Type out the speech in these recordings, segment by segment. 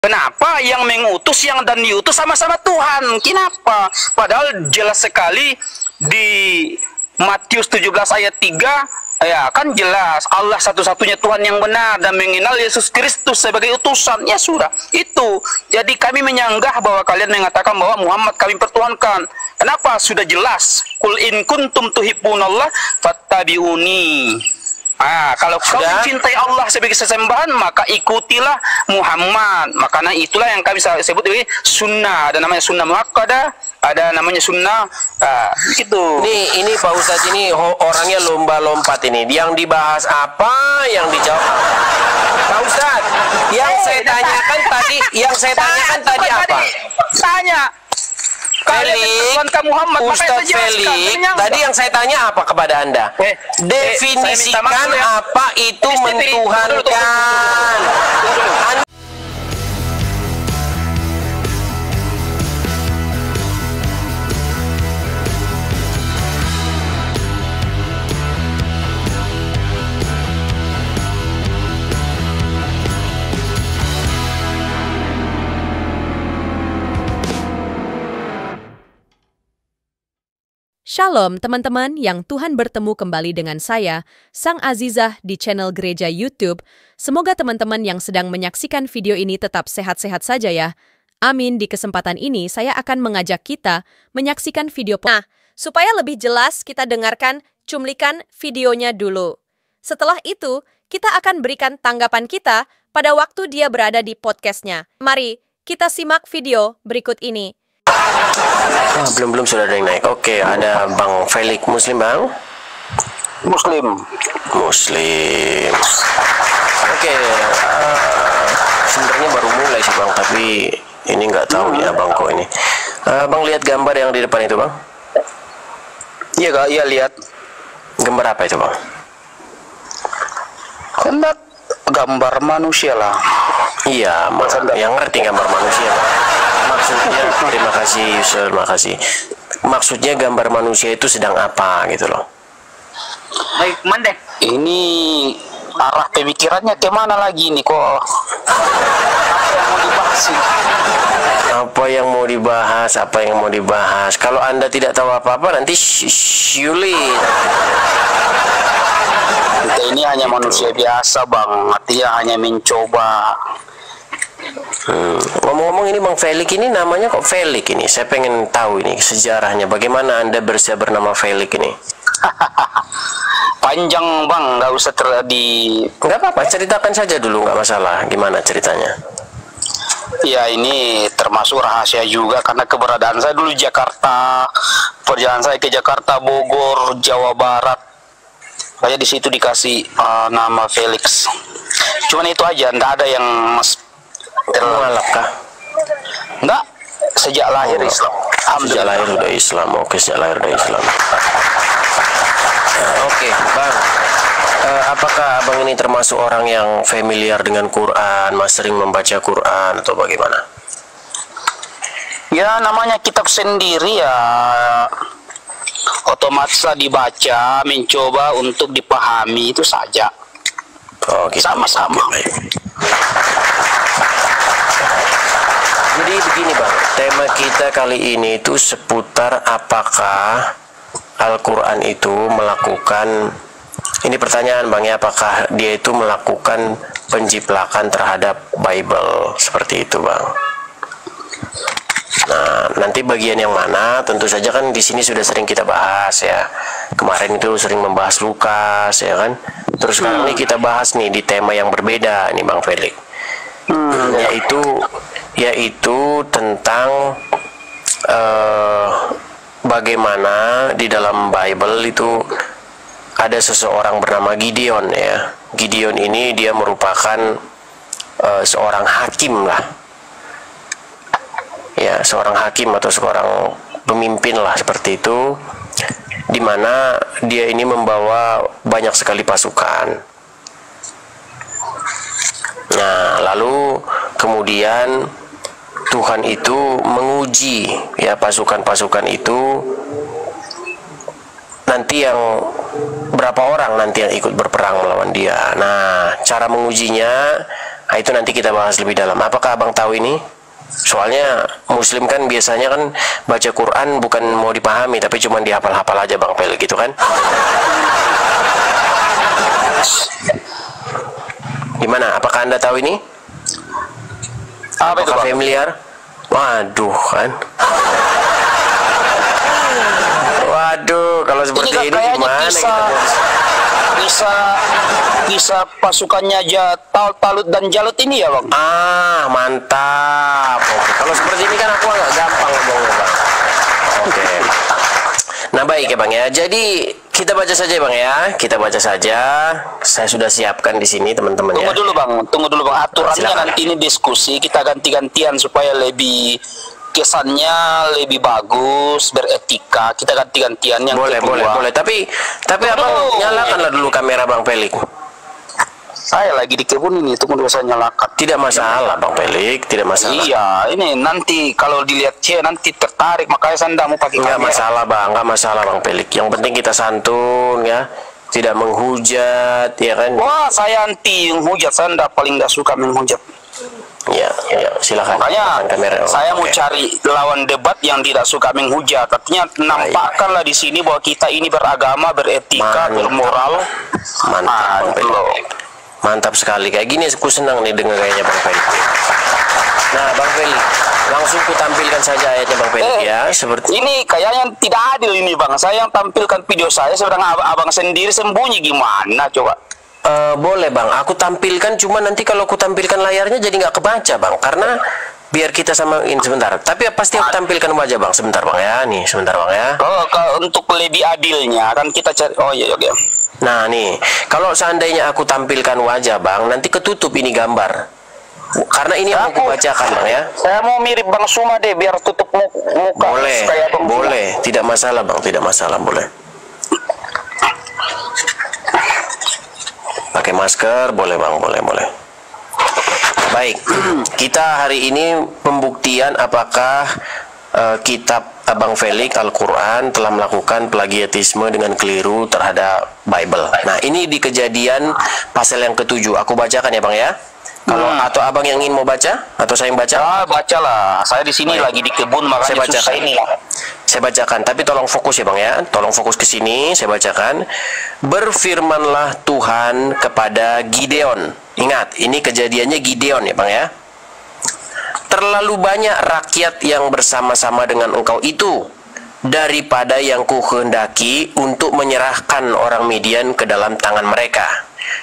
Kenapa yang mengutus yang dan diutus sama-sama Tuhan? Kenapa? Padahal jelas sekali di Matius 17 ayat 3, ya kan jelas Allah satu-satunya Tuhan yang benar dan mengenal Yesus Kristus sebagai utusan. Ya sudah, itu. Jadi kami menyanggah bahwa kalian mengatakan bahwa Muhammad kami pertuhankan. Kenapa? Sudah jelas. Qul in kuntum tuhibbunallah fattabi'uni. Kalau kau mencintai Allah sebagai sesembahan, maka ikutilah Muhammad. Makanya itulah yang kami sebut sebagai sunnah. Ada namanya sunnah muakkadah, ada namanya sunnah gitu. Ini Pak Ustadz ini orangnya lomba-lompat ini. Yang dibahas apa, yang dijawab Pak Ustadz, yang saya tanyakan tadi apa? Tanya. Felix, Ustadz Felix, tadi yang saya tanya apa kepada Anda? Definisikan apa itu mentuhankan. Shalom teman-teman yang Tuhan bertemu kembali dengan saya, Sang Azizah di channel Gereja YouTube. Semoga teman-teman yang sedang menyaksikan video ini tetap sehat-sehat saja ya. Amin. Di kesempatan ini saya akan mengajak kita menyaksikan video. Nah, supaya lebih jelas kita dengarkan cuplikan videonya dulu. Setelah itu, kita akan berikan tanggapan kita pada waktu dia berada di podcastnya. Mari kita simak video berikut ini. Belum sudah ada yang naik. Oke, ada Bang Felix. Muslim, Bang? Muslim. Oke, sebenarnya baru mulai sih Bang, tapi ini nggak tahu ya Bang kok ini. Bang lihat gambar yang di depan itu Bang? Iya Kak, iya lihat. Gambar apa itu Bang? Gambar manusia lah. Iya, yang ngerti gambar manusia Bang. Maksudnya, terima kasih Yusuf, makasih. Maksudnya gambar manusia itu sedang apa gitu loh? Baik, Mandek. Ini arah pemikirannya kemana lagi nih kok? Apa yang mau dibahas? Apa yang mau dibahas? Kalau Anda tidak tahu apa-apa nanti sulit. Kita ini hanya manusia biasa Bang, artinya hanya mencoba. Ngomong-ngomong ini Bang Felix ini namanya kok Felix ini? Saya pengen tahu ini sejarahnya. Bagaimana Anda bisa bernama Felix ini? Panjang Bang, nggak usah nggak apa-apa, ceritakan saja dulu, nggak masalah. Gimana ceritanya? Ya ini termasuk rahasia juga karena keberadaan saya dulu di Jakarta. Perjalanan saya ke Jakarta, Bogor, Jawa Barat. Saya di situ dikasih nama Felix. Cuman itu aja, nggak ada yang Mualaf kah? Enggak, sejak lahir Islam. Sejak lahir udah Islam. Oke, sejak lahir udah Islam. Oke, Bang. Apakah Abang ini termasuk orang yang familiar dengan Quran, sering membaca Quran atau bagaimana? Ya, namanya kitab sendiri ya otomatis dibaca, mencoba untuk dipahami itu saja. Oh, gitu. Sama-sama. Okay, jadi begini Bang, tema kita kali ini itu seputar apakah Al-Quran itu melakukan, ini pertanyaan Bang ya, apakah dia itu melakukan penjiplakan terhadap Bible, seperti itu Bang. Nah, nanti bagian yang mana tentu saja kan di sini sudah sering kita bahas ya. Kemarin itu sering membahas Lukas ya kan. Terus sekarang ini kita bahas nih di tema yang berbeda nih Bang Felix. Yaitu tentang bagaimana di dalam Bible itu ada seseorang bernama Gideon ya. Gideon ini dia merupakan seorang hakim lah ya, seorang hakim atau seorang pemimpin lah seperti itu, dimana dia ini membawa banyak sekali pasukan. Nah, lalu kemudian Tuhan itu menguji ya pasukan-pasukan itu, nanti yang berapa orang nanti yang ikut berperang melawan dia. Nah, cara mengujinya Nah, itu nanti kita bahas lebih dalam. Apakah abang tahu ini? Soalnya Muslim kan biasanya kan baca Quran bukan mau dipahami, tapi cuma dihafal-hafal aja Bang Pel gitu kan? Gimana? Apakah Anda tahu ini? Apa itu, Apakah Bang? familiar? Waduh kan? Waduh, kalau seperti ini kayaknya gimana kisah pasukannya Talut dan Jalut ini ya, Bang? Ah, mantap. Oke, kalau seperti ini kan aku agak gampang ngomongnya, Bang. Oke. Nah, baik ya, Bang ya. Jadi, kita baca saja, Bang ya. Kita baca saja. Saya sudah siapkan di sini, teman-teman ya. Tunggu dulu, Bang. Aturannya Silakan. nanti ini diskusi, kita ganti-gantian supaya lebih kesannya lebih bagus, beretika. Kita ganti-gantian yang Boleh. Tapi Abang nyalakanlah dulu kamera Bang Pelik. Saya lagi di kebun ini, tunggu dulu saya nyalakan. Tidak masalah, Bang Pelik, tidak masalah. Iya, ini nanti kalau dilihat nanti tertarik, makanya saya tidak mau pakai Nggak kamera. masalah, Bang, nggak masalah, Bang Pelik. Yang penting kita santun ya, tidak menghujat, ya kan? Wah, saya anti menghujat, saya paling tidak suka menghujat. Ya, silakan. Makanya Kamera. saya mau Oke. cari lawan debat yang tidak suka menghujat. Artinya nampakkanlah di sini bahwa kita ini beragama, beretika, Mantap. bermoral. Mantap, Bang Pelik. loh. Mantap sekali. Kayak gini aku senang nih dengar gayanya Bang Pelik. Nah, Bang Pelik, langsung ku tampilkan saja ayatnya Bang Pelik ya. Seperti Ini kayaknya tidak adil ini, Bang. Saya yang tampilkan video saya, sedang abang sendiri sembunyi, gimana coba? Boleh Bang, aku tampilkan, cuma nanti kalau aku tampilkan layarnya jadi nggak kebaca Bang, karena biar kita samain sebentar. Tapi pasti aku tampilkan wajah Bang, sebentar Bang ya, nih sebentar Bang ya. Kalau untuk lebih adilnya kan kita cari. Oh iya, oke. Nah nih, kalau seandainya aku tampilkan wajah Bang, nanti ketutup ini gambar, karena ini yang aku bacakan Bang ya. Saya mau mirip Bang Suma deh, biar tutup muka. Boleh, kayak Bang Suma. boleh, tidak masalah Bang, tidak masalah, boleh. Pakai masker, boleh Bang, boleh. Baik, kita hari ini pembuktian apakah kitab Abang Felix Al-Quran telah melakukan plagiatisme dengan keliru terhadap Bible. Nah, ini di Kejadian pasal yang ke-7. Aku bacakan ya Bang ya. Kalau atau Abang yang ingin mau baca atau saya yang baca? Bacalah. Saya di sini lagi di kebun, Saya makanya bacakan. susah ini lah. Saya bacakan, tapi tolong fokus ya Bang ya. Tolong fokus ke sini, saya bacakan. Berfirmanlah Tuhan kepada Gideon. Ingat, ini kejadiannya Gideon ya Bang ya. Terlalu banyak rakyat yang bersama-sama dengan engkau itu daripada yang kuhendaki untuk menyerahkan orang Midian ke dalam tangan mereka.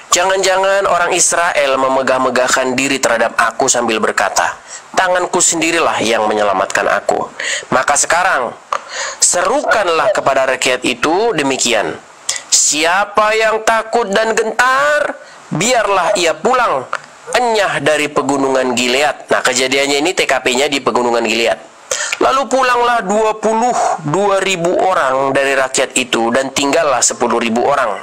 Jangan-jangan orang Israel memegah-megahkan diri terhadap aku sambil berkata, tanganku sendirilah yang menyelamatkan aku. Maka sekarang, serukanlah kepada rakyat itu demikian. Siapa yang takut dan gentar, biarlah ia pulang enyah dari pegunungan Gilead. Nah, kejadiannya ini TKP-nya di pegunungan Gilead. Lalu pulanglah 22.000 orang dari rakyat itu dan tinggallah 10.000 orang.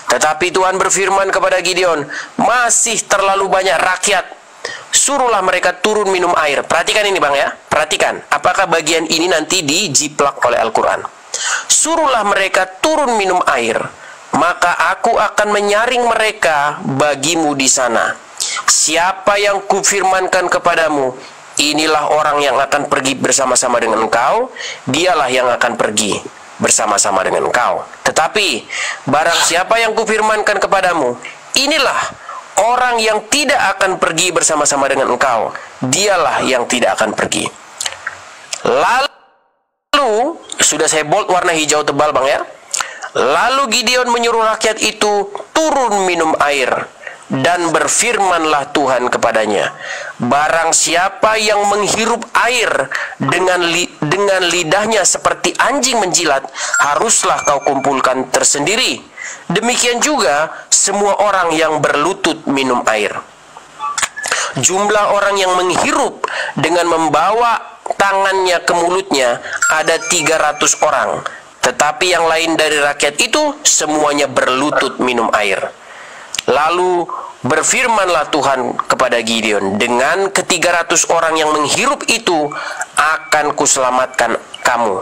Tetapi Tuhan berfirman kepada Gideon, masih terlalu banyak rakyat. Suruhlah mereka turun minum air. Perhatikan ini Bang ya. Perhatikan, apakah bagian ini nanti dijiplak oleh Al-Quran. Suruhlah mereka turun minum air, maka aku akan menyaring mereka bagimu di sana. Siapa yang kufirmankan kepadamu, inilah orang yang akan pergi bersama-sama dengan engkau, dialah yang akan pergi bersama-sama dengan engkau. Tetapi barang siapa yang kufirmankan kepadamu, inilah orang yang tidak akan pergi bersama-sama dengan engkau, dialah yang tidak akan pergi. Lalu, sudah saya bold warna hijau tebal Bang ya. Lalu Gideon menyuruh rakyat itu turun minum air. Dan berfirmanlah Tuhan kepadanya, barang siapa yang menghirup air dengan lidahnya seperti anjing menjilat, haruslah kau kumpulkan tersendiri. Demikian juga semua orang yang berlutut minum air. Jumlah orang yang menghirup dengan membawa tangannya ke mulutnya ada 300 orang. Tetapi yang lain dari rakyat itu semuanya berlutut minum air. Lalu berfirmanlah Tuhan kepada Gideon, dengan ke-300 orang yang menghirup itu akan kuselamatkan kamu.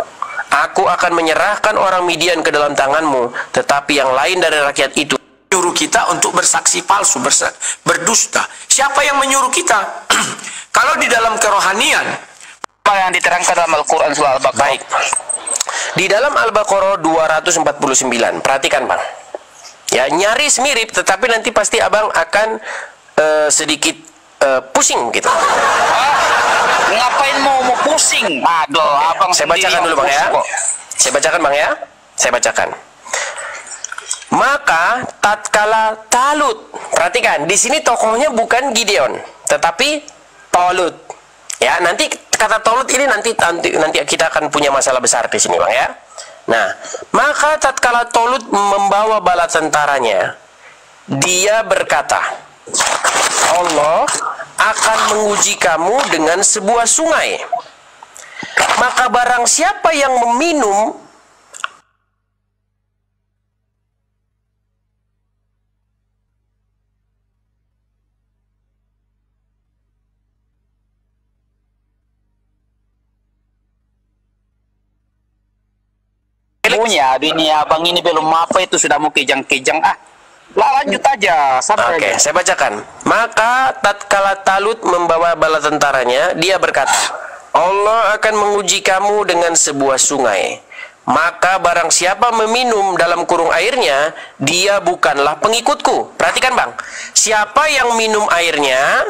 Aku akan menyerahkan orang Midian ke dalam tanganmu, tetapi yang lain dari rakyat itu menyuruh kita untuk bersaksi palsu, berdusta? Siapa yang menyuruh kita? Kalau di dalam kerohanian, Apa yang diterangkan dalam Al-Quran surah Al-Baqarah? baik. Di dalam Al-Baqarah 249, perhatikan Bang. Ya, nyaris mirip, tetapi nanti pasti Abang akan sedikit pusing gitu. Ngapain mau pusing? Aduh, abang Saya sendiri bacakan dulu Bang ya. pusing kok. Saya bacakan Bang ya. Saya bacakan. Maka tatkala Talut, perhatikan, di sini tokohnya bukan Gideon, tetapi Talut. Ya, nanti kata Talut ini nanti kita akan punya masalah besar di sini Bang ya. Nah, maka tatkala Talut membawa bala tentaranya, dia berkata, Allah akan menguji kamu dengan sebuah sungai. Maka barang siapa yang meminum Punya, ini abang ini belum apa itu sudah mau kejang-kejang. Lah lanjut aja, sabar Oke, aja. saya bacakan. Maka tatkala Talut membawa bala tentaranya, dia berkata, Allah akan menguji kamu dengan sebuah sungai. Maka barang siapa meminum dalam kurung airnya, dia bukanlah pengikutku. Perhatikan Bang, siapa yang minum airnya,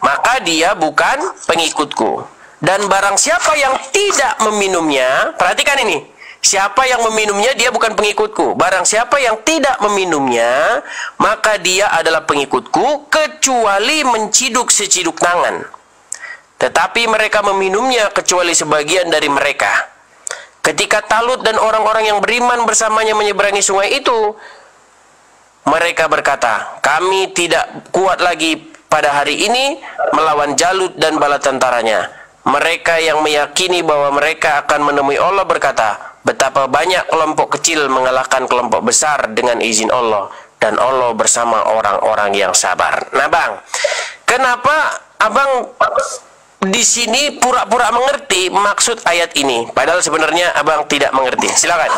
maka dia bukan pengikutku. Dan barang siapa yang tidak meminumnya, perhatikan ini. Siapa yang meminumnya, dia bukan pengikutku. Barang siapa yang tidak meminumnya, maka dia adalah pengikutku, kecuali menciduk seciduk tangan. Tetapi mereka meminumnya kecuali sebagian dari mereka. Ketika Talut dan orang-orang yang beriman bersamanya menyeberangi sungai itu, mereka berkata, kami tidak kuat lagi pada hari ini melawan Jalut dan bala tentaranya. Mereka yang meyakini bahwa mereka akan menemui Allah berkata, betapa banyak kelompok kecil mengalahkan kelompok besar dengan izin Allah, dan Allah bersama orang-orang yang sabar. Nah Bang, kenapa Abang di sini pura-pura mengerti maksud ayat ini, padahal sebenarnya Abang tidak mengerti? Silakan.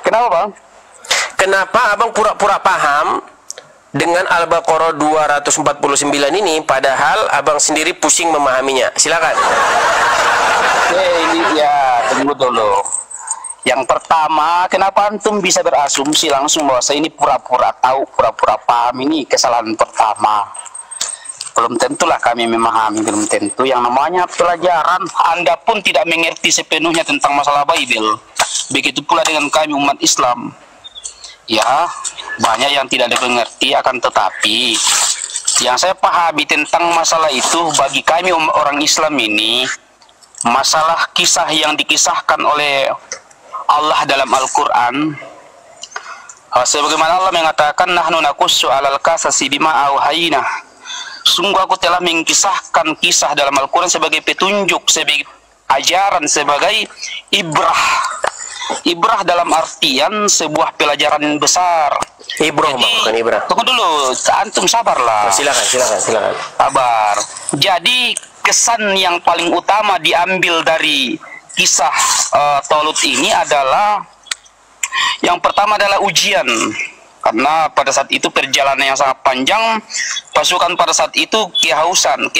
Kenapa Bang? Kenapa Abang pura-pura paham dengan Al-Baqarah 249 ini, padahal Abang sendiri pusing memahaminya? Silakan. Ini ya, tunggu dulu. Yang pertama, kenapa antum bisa berasumsi langsung bahwa saya ini pura-pura tahu, pura-pura paham? Ini kesalahan pertama. Belum tentulah kami memahami, belum tentu. Yang namanya pelajaran, Anda pun tidak mengerti sepenuhnya tentang masalah Bible. Begitu pula dengan kami umat Islam. Ya, banyak yang tidak dimengerti, akan tetapi yang saya pahami tentang masalah itu, bagi kami orang Islam ini, masalah kisah yang dikisahkan oleh Allah dalam Al-Quran, sebagaimana Allah mengatakan, nahnu nakussu alal kasasi bima auhayna, sungguh aku telah mengkisahkan kisah dalam Al-Quran sebagai petunjuk, sebagai ajaran, sebagai ibrah dalam artian sebuah pelajaran besar. Ibrah, bukan ibrah. Tunggu dulu, antum sabarlah. Silakan. Sabar. Jadi kesan yang paling utama diambil dari kisah Talut ini adalah, yang pertama adalah ujian. Karena pada saat itu perjalanan yang sangat panjang, pasukan pada saat itu kehausan.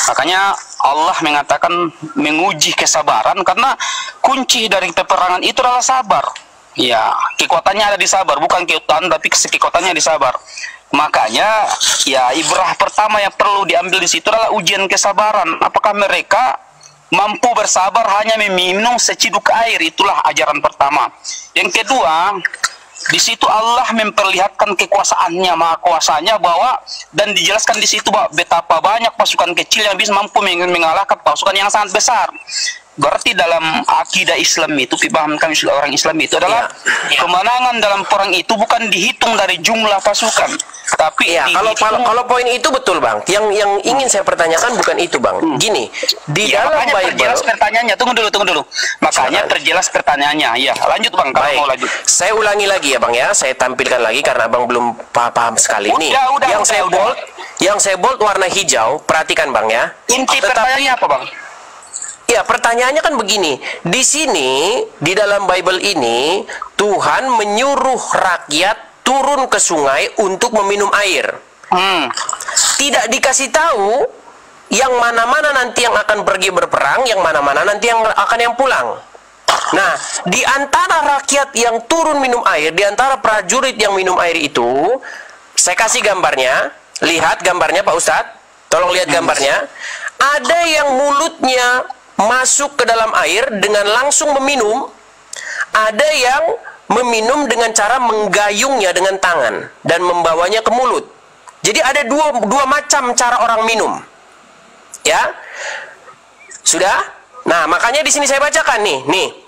Makanya Allah mengatakan menguji kesabaran, karena kunci dari peperangan itu adalah sabar. Ya, kekuatannya ada di sabar, bukan kekuatan, tapi kekuatannya di sabar. Makanya ya, ibrah pertama yang perlu diambil di situ adalah ujian kesabaran. Apakah mereka mampu bersabar hanya meminum seciduk air? Itulah ajaran pertama. Yang kedua, di situ Allah memperlihatkan kekuasaannya, maha kuasanya, bahwa dan dijelaskan di situ bahwa betapa banyak pasukan kecil yang bisa mampu mengalahkan pasukan yang sangat besar. Berarti dalam akidah Islam itu, paham kami sudah orang Islam itu adalah kemenangan dalam perang itu bukan dihitung dari jumlah pasukan, tapi kalau poin itu betul Bang. Yang ingin saya pertanyakan bukan itu Bang. Gini, di dalam Bible, perjelas pertanyaannya. Tunggu dulu. Makanya perjelas pertanyaannya. Ya, lanjut Bang, kalau mau lanjut. Saya ulangi lagi ya Bang ya. Saya tampilkan lagi karena Abang belum paham sekali nih. Yang saya bold warna hijau. Perhatikan Bang ya. Inti pertanyaannya apa Bang? Ya, pertanyaannya kan begini. Di sini, di dalam Bible ini, Tuhan menyuruh rakyat turun ke sungai untuk meminum air. Tidak dikasih tahu yang mana-mana nanti yang akan pergi berperang, yang mana-mana nanti yang pulang. Nah, di antara rakyat yang turun minum air, di antara prajurit yang minum air itu, saya kasih gambarnya. Lihat gambarnya, Pak Ustadz. Tolong lihat gambarnya. Ada yang mulutnya masuk ke dalam air dengan langsung meminum. Ada yang meminum dengan cara menggayungnya dengan tangan dan membawanya ke mulut. Jadi ada dua macam cara orang minum. Ya. Sudah? Nah, makanya di sini saya bacakan nih.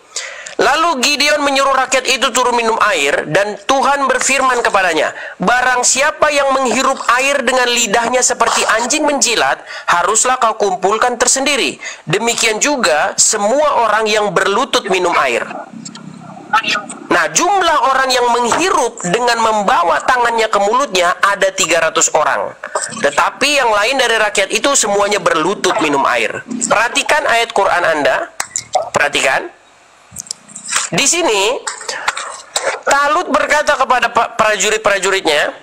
Lalu Gideon menyuruh rakyat itu turun minum air, dan Tuhan berfirman kepadanya, barang siapa yang menghirup air dengan lidahnya seperti anjing menjilat, haruslah kau kumpulkan tersendiri. Demikian juga semua orang yang berlutut minum air. Nah, jumlah orang yang menghirup dengan membawa tangannya ke mulutnya ada 300 orang. Tetapi yang lain dari rakyat itu semuanya berlutut minum air. Perhatikan ayat Quran Anda. Perhatikan. Di sini, Talut berkata kepada prajurit-prajuritnya,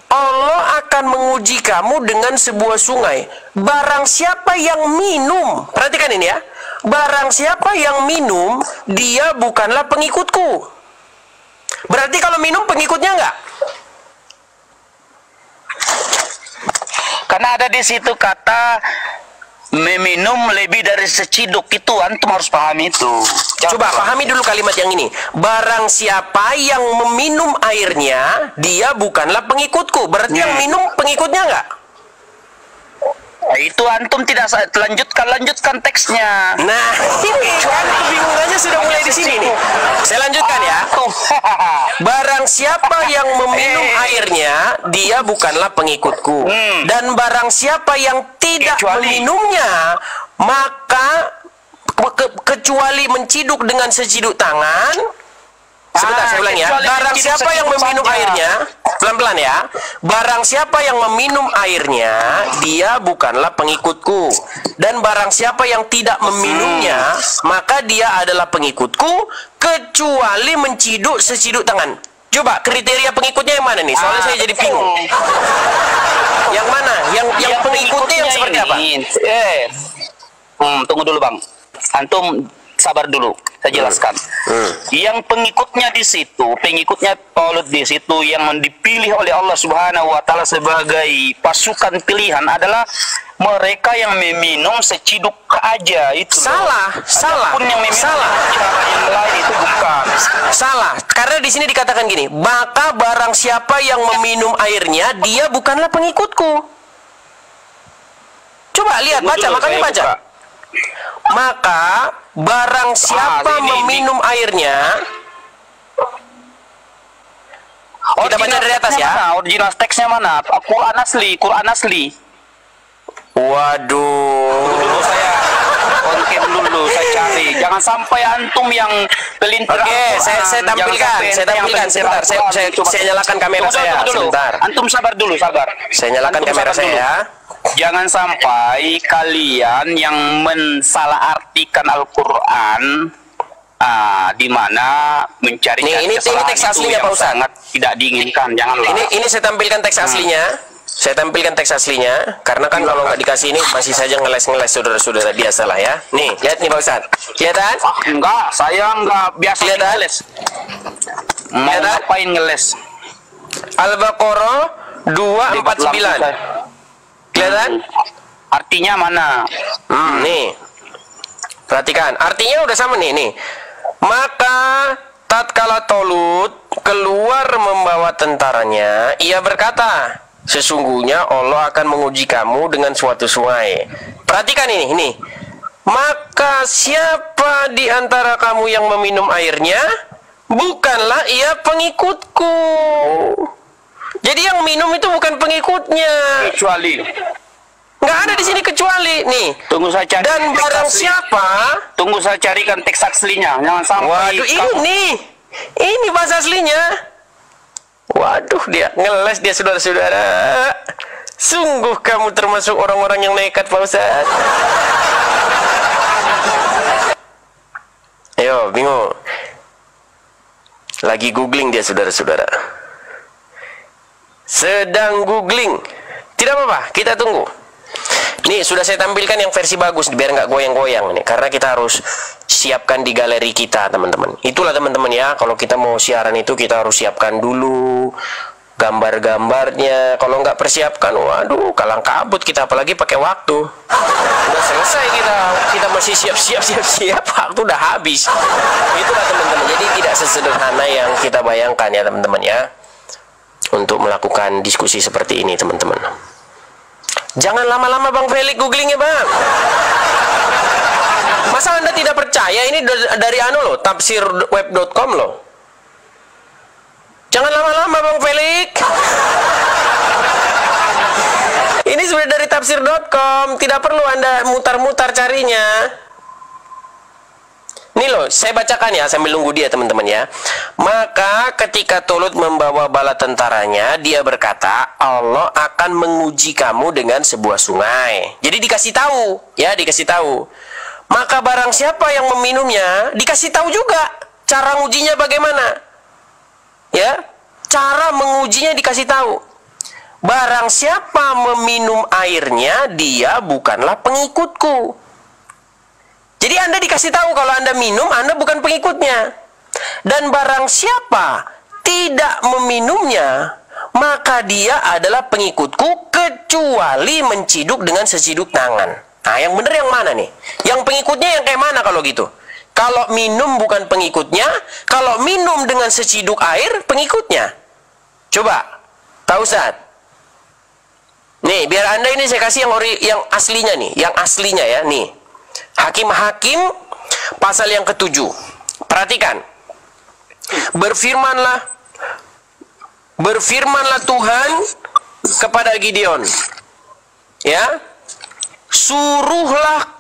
Allah akan menguji kamu dengan sebuah sungai. Barang siapa yang minum, perhatikan ini ya, barang siapa yang minum, dia bukanlah pengikutku. Berarti kalau minum pengikutnya enggak? Karena ada di situ kata meminum lebih dari seciduk, itu antum harus pahami itu. Coba pahami dulu kalimat yang ini. Barang siapa yang meminum airnya, dia bukanlah pengikutku. Berarti yang minum pengikutnya enggak? Nah, itu antum tidak lanjutkan teksnya. Nah, ini kan kebingungannya sudah mulai di sini nih. Saya lanjutkan ya. Barang siapa yang meminum airnya, dia bukanlah pengikutku. Dan barang siapa yang tidak meminumnya, maka kecuali menciduk dengan seciduk tangan. Sebentar, saya ulang ya. Barang siapa yang meminum airnya, pelan-pelan ya. Barang siapa yang meminum airnya, dia bukanlah pengikutku. Dan barang siapa yang tidak meminumnya, maka dia adalah pengikutku, kecuali menciduk seciduk tangan. Coba kriteria pengikutnya yang mana nih? Soalnya saya jadi bingung. Yang mana? Yang pengikutnya yang seperti apa? Tunggu dulu Bang. Antum sabar dulu, saya jelaskan. Yang pengikutnya di situ, pengikutnya Talut di situ yang dipilih oleh Allah Subhanahu wa taala sebagai pasukan pilihan adalah mereka yang meminum seciduk aja itu. Salah. Cara yang lain itu bukan. Salah. Karena di sini dikatakan gini, maka barang siapa yang meminum airnya, dia bukanlah pengikutku. Coba lihat, baca, makanya baca. Maka barang siapa meminum airnya, kita baca dari atas ya. Mana? Original teksnya mana? Quran asli. Waduh. Dulu saya dulu saya cari. Jangan sampai antum yang pelintir. Oke, saya tampilkan. Sebentar, saya nyalakan kamera saya. Sebentar. Antum sabar dulu, sabar. Saya nyalakan kamera saya ya. Jangan sampai kalian yang mensalahartikan Al-Quran, di mana mencari ini teks aslinya Pak Ustaz. Sangat tidak diinginkan. Janganlah. Ini saya tampilkan teks aslinya. Saya tampilkan teks aslinya, karena kan kalau nggak dikasih ini masih saja ngeles saudara-saudara biasa lah ya. Nih, lihat nih Pak Ustaz. Kelihatan? Enggak, saya enggak biasa ngeles. Mau ngapain ngeles? Al-Baqarah 249. Kelihatan? Artinya mana? Nih. Perhatikan, artinya udah sama nih. Maka tatkala Talut keluar membawa tentaranya, ia berkata, sesungguhnya Allah akan menguji kamu dengan suatu sungai. Perhatikan ini. Maka siapa di antara kamu yang meminum airnya, bukanlah ia pengikutku. Jadi yang minum itu bukan pengikutnya. Kecuali. Nggak ada di sini kecuali nih. Tunggu saya cari. Dan barang siapa? Tunggu saya carikan teks aslinya. Jangan sampai. Waduh, ini bahasa aslinya. Waduh, dia ngeles dia saudara-saudara. Sungguh kamu termasuk orang-orang yang nekat Pak Ustaz. Yo, bingung. Lagi googling dia, saudara-saudara. Sedang googling. Tidak apa-apa, kita tunggu. Nih, sudah saya tampilkan yang versi bagus biar nggak goyang-goyang nih. Karena kita harus siapkan di galeri kita, teman-teman. Itulah teman-teman ya, kalau kita mau siaran itu kita harus siapkan dulu gambar-gambarnya. Kalau nggak persiapkan, waduh, kalang kabut kita, apalagi pakai waktu. Udah selesai kita masih siap-siap, waktu udah habis. Itulah teman-teman. Jadi tidak sesederhana yang kita bayangkan ya teman-teman ya, untuk melakukan diskusi seperti ini teman-teman. Jangan lama-lama Bang Felix googlingnya Bang. Masa Anda tidak percaya? Ini dari anu loh, tafsirweb.com loh. Jangan lama-lama Bang Felix. Ini sudah dari tafsir.com, tidak perlu Anda mutar-mutar carinya. Ini loh, saya bacakan ya sambil nunggu dia teman-teman ya. Maka ketika Tolut membawa bala tentaranya, dia berkata, Allah akan menguji kamu dengan sebuah sungai. Jadi dikasih tahu, ya dikasih tahu. Maka barang siapa yang meminumnya, dikasih tahu juga cara ngujinya bagaimana. Ya, cara mengujinya dikasih tahu. Barang siapa meminum airnya, dia bukanlah pengikutku. Jadi Anda dikasih tahu kalau Anda minum, Anda bukan pengikutnya. Dan barang siapa tidak meminumnya, maka dia adalah pengikutku kecuali menciduk dengan seciduk tangan. Nah, yang benar yang mana nih? Yang pengikutnya yang kayak mana kalau gitu? Kalau minum bukan pengikutnya, kalau minum dengan seciduk air, pengikutnya. Coba, Pak Ustadz. Nih, biar Anda ini saya kasih yang aslinya nih, yang aslinya ya, nih. Hakim-Hakim pasal yang ke-7. Perhatikan. Berfirmanlah Tuhan kepada Gideon. Ya. Suruhlah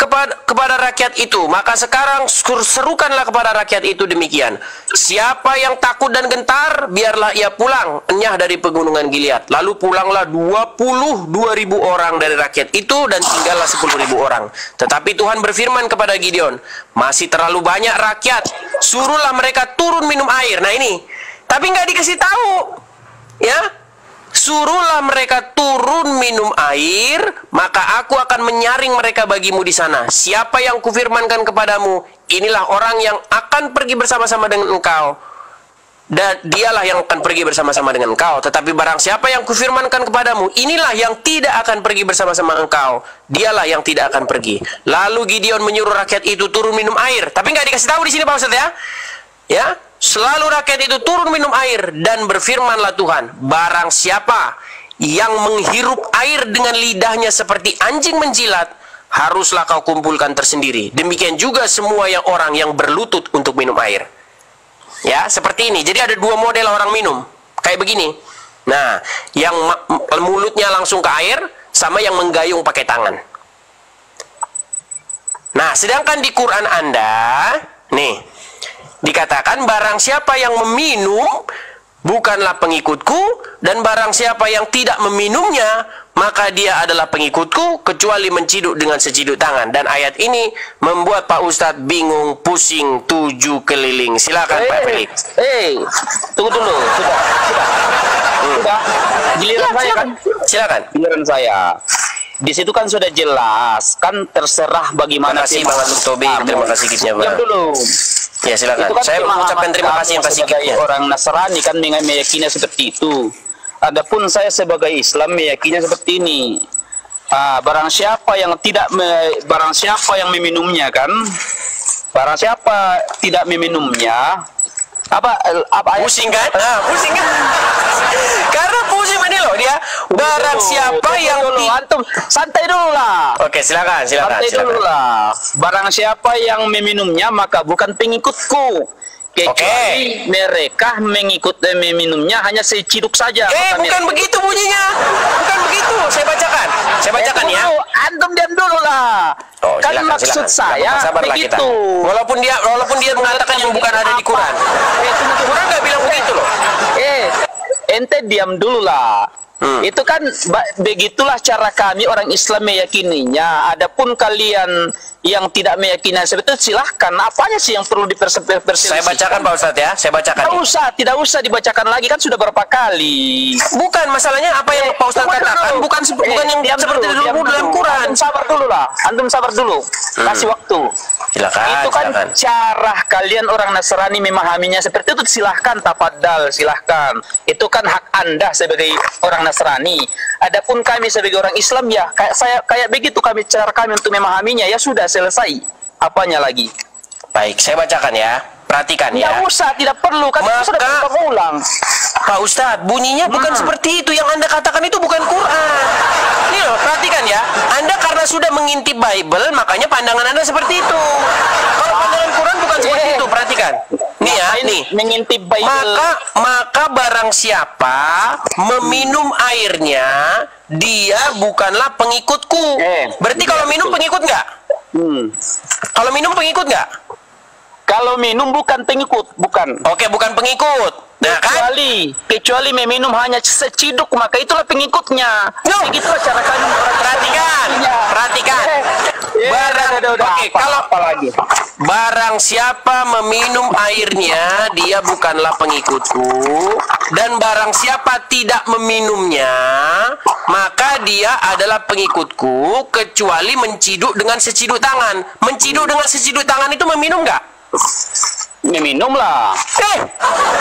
kepada rakyat itu. Maka sekarang serukanlah kepada rakyat itu demikian. Siapa yang takut dan gentar, biarlah ia pulang enyah dari pegunungan Gilead. Lalu pulanglah 22.000 orang dari rakyat itu dan tinggallah 10.000 orang. Tetapi Tuhan berfirman kepada Gideon, masih terlalu banyak rakyat. Suruhlah mereka turun minum air. Nah ini, tapi nggak dikasih tahu. Ya. Suruhlah mereka turun minum air, maka aku akan menyaring mereka bagimu di sana. Siapa yang kufirmankan kepadamu, inilah orang yang akan pergi bersama-sama dengan engkau. Dan dialah yang akan pergi bersama-sama dengan engkau. Tetapi barang siapa yang kufirmankan kepadamu, inilah yang tidak akan pergi bersama-sama engkau. Dialah yang tidak akan pergi. Lalu Gideon menyuruh rakyat itu turun minum air. Tapi nggak dikasih tahu di sini Pak Ustadz ya. Ya. Selalu rakyat itu turun minum air, dan berfirmanlah Tuhan, barang siapa yang menghirup air dengan lidahnya seperti anjing menjilat, haruslah kau kumpulkan tersendiri. Demikian juga semua orang yang berlutut untuk minum air. Ya, seperti ini. Jadi ada dua model orang minum, kayak begini. Nah, yang mulutnya langsung ke air, sama yang menggayung pakai tangan. Nah, sedangkan di Quran Anda, nih, dikatakan barang siapa yang meminum bukanlah pengikutku, dan barang siapa yang tidak meminumnya maka dia adalah pengikutku kecuali menciduk dengan seciduk tangan. Dan ayat ini membuat Pak Ustadz bingung, pusing, 7 keliling. Silakan Pak Felix. Tunggu dulu, sudah. Giliran saya kan? Silakan. Giliran saya. Di situ kan sudah jelas, kan terserah bagaimana. Terima kasih Bang Tobi, terima kasih kitnya Bang. Diam dulu. Ya silakan. Kan saya mengucapkan terima kasih yang kasih kitnya. Orang Nasrani kan meyakini seperti itu. Adapun saya sebagai Islam meyakini seperti ini. Barang siapa yang meminumnya kan, barang siapa tidak meminumnya, pusing kan? Pusing kan? Karena pusing ini loh dia. Barang siapa yang antum santai dulu lah. Oke, silakan. Santai dulu lah. Barang siapa yang meminumnya maka bukan pengikutku. Kecuali mereka meminumnya hanya seciduk saja. Bukan begitu bunyinya. Bukan begitu. Saya bacakan ya. Antum diam dulu lah. Kan silakan, maksud saya begitu. Walaupun dia mengatakan yang bukan ada di Quran. Quran nggak bilang begitu loh. Ente diam dulu lah. Itu kan begitulah cara kami orang Islam meyakininya. Adapun kalian yang tidak meyakini seperti itu, silahkan. Apanya sih yang perlu diperselisihkan? Saya bacakan Pak Ustadz ya, saya bacakan. Tidak usah dibacakan lagi, kan sudah berapa kali. Bukan, masalahnya apa yang Pak Ustadz katakan bukan yang seperti dulu dalam Quran. Antum sabar dulu lah, antum sabar dulu. Kasih waktu. Silakan. Itu kan cara kalian orang Nasrani memahaminya seperti itu, silahkan, tafadhal, silahkan. Itu kan hak Anda sebagai orang Nasrani. Adapun kami sebagai orang Islam ya kayak begitu cara kami untuk memahaminya, ya sudah selesai. Apanya lagi? Baik, saya bacakan ya. Perhatikan ya. Tidak usah, tidak perlu kan sudah berulang. Pak Ustadz, bunyinya bukan seperti itu. Yang Anda katakan itu bukan Quran. Nih loh, perhatikan ya. Anda karena sudah mengintip Bible, makanya pandangan Anda seperti itu. Kalau pandangan Quran bukan seperti itu, perhatikan. Nih ya, nih. Mengintip Bible. Maka barang siapa meminum airnya, dia bukanlah pengikutku. Berarti kalau minum pengikut nggak? Kalau minum pengikut nggak? Kalau minum bukan pengikut, bukan. Oke, bukan pengikut. Nah, kecuali meminum hanya seciduk, maka itulah pengikutnya. Begitulah cara kami perhatikan. Kalau apalagi barang siapa meminum airnya, dia bukanlah pengikutku, dan barang siapa tidak meminumnya, maka dia adalah pengikutku, kecuali menciduk dengan seciduk tangan. Menciduk dengan seciduk tangan itu meminum nggak? Meminumlah.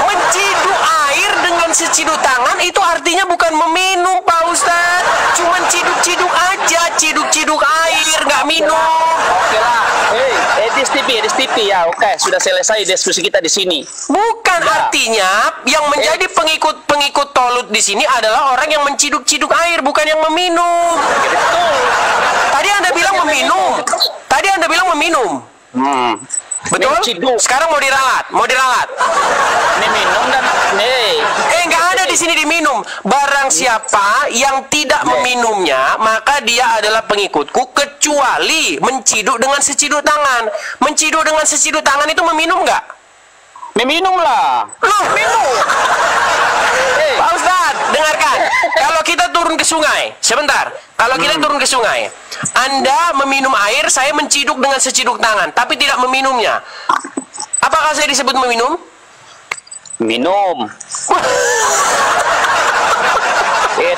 Menciduk air dengan seciduk tangan itu artinya bukan meminum, Pak Ustadz. Cuman ciduk-ciduk aja, ciduk-ciduk air, nggak minum. Oke lah. Edis TV ya. Oke, sudah selesai diskusi kita di sini. Bukan, artinya yang menjadi pengikut Tolut di sini adalah orang yang menciduk-ciduk air, bukan yang meminum. Betul. Tadi Anda bilang meminum. Betul? Sekarang mau diralat. Diminum dan nggak ada di sini diminum. Barang siapa yang tidak meminumnya, maka dia adalah pengikutku, kecuali menciduk dengan seciduk tangan. Menciduk dengan seciduk tangan itu meminum nggak? Meminumlah. Minum. Pak Ustadz, dengarkan. Kalau kita turun ke sungai, sebentar. Kalau kita turun ke sungai, Anda meminum air, saya menciduk dengan seciduk tangan, tapi tidak meminumnya. Apakah saya disebut meminum? Minum.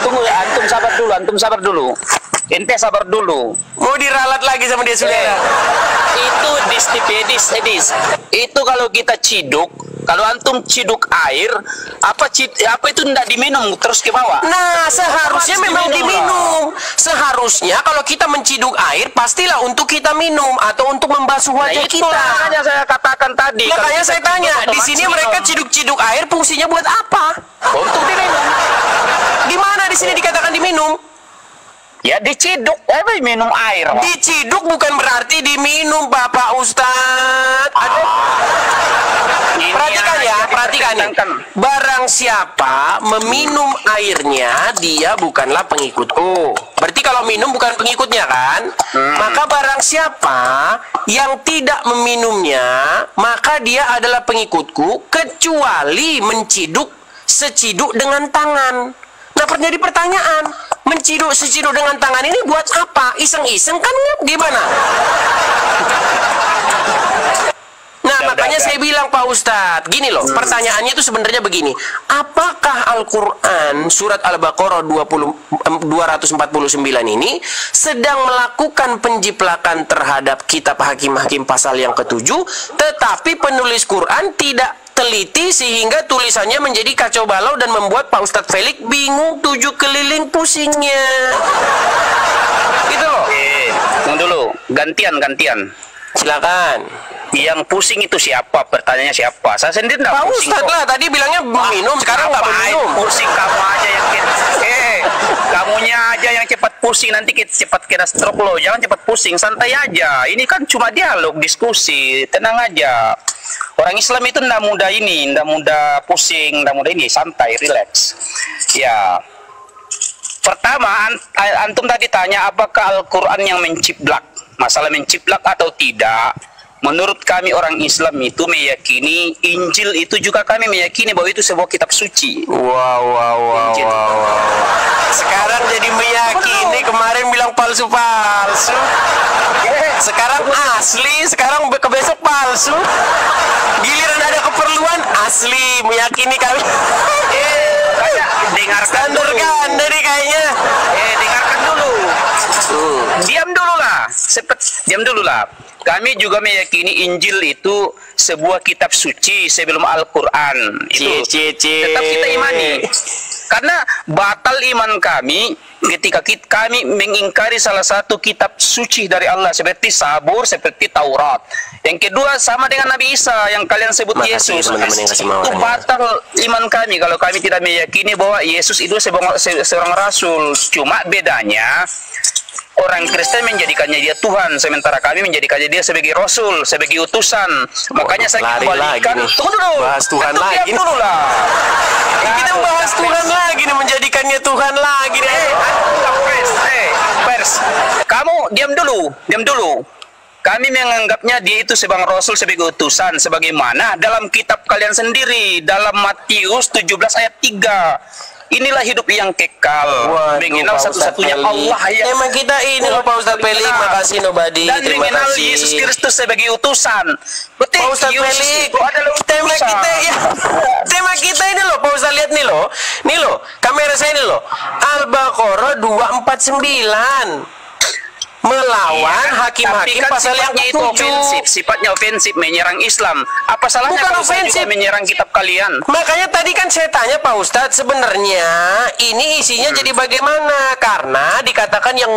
Tunggu, antum sabar dulu. Ente sabar dulu. Mau diralat lagi sama dia, saudara. Itu Edis. Itu kalau kita ciduk, kalau antum ciduk air, apa itu tidak diminum terus ke bawah? Nah, seharusnya memang diminum. Seharusnya kalau kita menciduk air, pastilah untuk kita minum atau untuk membasuh wajah kita. Makanya saya katakan tadi. Makanya saya tanya, di sini mereka ciduk-ciduk air fungsinya buat apa? Untuk diminum. Di mana di sini dikatakan diminum? Ya diciduk, minum air. Diciduk bukan berarti diminum, Bapak Ustadz. Perhatikan nih. Barang siapa meminum airnya, dia bukanlah pengikutku. Berarti kalau minum bukan pengikutnya kan? Maka barang siapa yang tidak meminumnya, maka dia adalah pengikutku, kecuali menciduk seciduk dengan tangan. Nah, jadi pertanyaan, menciduk seciduk dengan tangan ini buat apa? Iseng-iseng kan gimana? Nah, makanya saya bilang, Pak Ustadz, gini loh, pertanyaannya itu sebenarnya begini. Apakah Al-Quran surat Al-Baqarah 249 ini sedang melakukan penjiplakan terhadap kitab Hakim-Hakim pasal yang ke-7, tetapi penulis Quran tidak teliti sehingga tulisannya menjadi kacau balau dan membuat Pak Ustadz Felix bingung 7 keliling pusingnya. Gitu loh. Tunggu dulu, gantian. Silakan. Yang pusing itu siapa? Pertanyaannya siapa? Saya sendiri enggak pusing. Pak Ustadz lah, tadi bilangnya minum, sekarang nggak minum. Pusing kamu aja yang kamunya aja yang cepat pusing, nanti cepat kena stroke loh. Jangan cepat pusing, santai aja. Ini kan cuma dialog, diskusi, tenang aja. Orang Islam itu ndak mudah pusing, ndak mudah ini, santai, relax. Ya. Pertama, antum tadi tanya apakah Al-Quran yang menciplak? Masalah menciplak atau tidak, menurut kami orang Islam itu meyakini Injil itu juga kami meyakini bahwa itu sebuah kitab suci. Wow. Sekarang jadi meyakini, kemarin bilang palsu-palsu. Sekarang asli, sekarang besok palsu. Giliran ada keperluan asli, meyakini kami. Dengarkan Standar dulu. ganda nih kayaknya. Dengarkan dulu. Diam dulu lah. Kami juga meyakini Injil itu sebuah kitab suci sebelum Al-Quran. Itu tetap kita imani. Karena batal iman kami ketika kami mengingkari salah satu kitab suci dari Allah seperti Zabur, seperti Taurat. Yang kedua sama dengan Nabi Isa yang kalian sebut Makasih, Yesus. teman-teman yang kasih mawar. Itu batal iman kami kalau kami tidak meyakini bahwa Yesus itu seorang rasul. Cuma bedanya orang Kristen menjadikannya dia Tuhan, sementara kami menjadikannya dia sebagai Rasul, sebagai utusan. Makanya saya kembalikan. Tunggu dulu. Bahas Tuhan lagi. Dulu lah. Kita bahas Tuhan lagi nih, menjadikannya Tuhan lagi nih. Pers. Kamu diam dulu. Kami menganggapnya dia itu sebagai Rasul, sebagai utusan, sebagaimana dalam kitab kalian sendiri, dalam Matius 17 ayat 3. Inilah hidup yang kekal, mengenal satu-satunya Allah yang tema kita ini loh Pak Ustadz Pelik. Makasih Nobody, dan terima mengenal kasih Yesus Kristus sebagai utusan. Betul, Pak Ustadz Pelik. Tema kita ya, tema kita ini loh Pak Ustadz, lihat nih loh kamera saya ini loh, Al-Baqarah 249 melawan hakim-hakim kan pasal yang itu sifatnya ofensif, menyerang Islam. Apa salahnya Bukan kalau saya ofensif, juga menyerang kitab kalian? Makanya tadi kan saya tanya Pak Ustadz, sebenarnya ini isinya jadi bagaimana? Karena dikatakan yang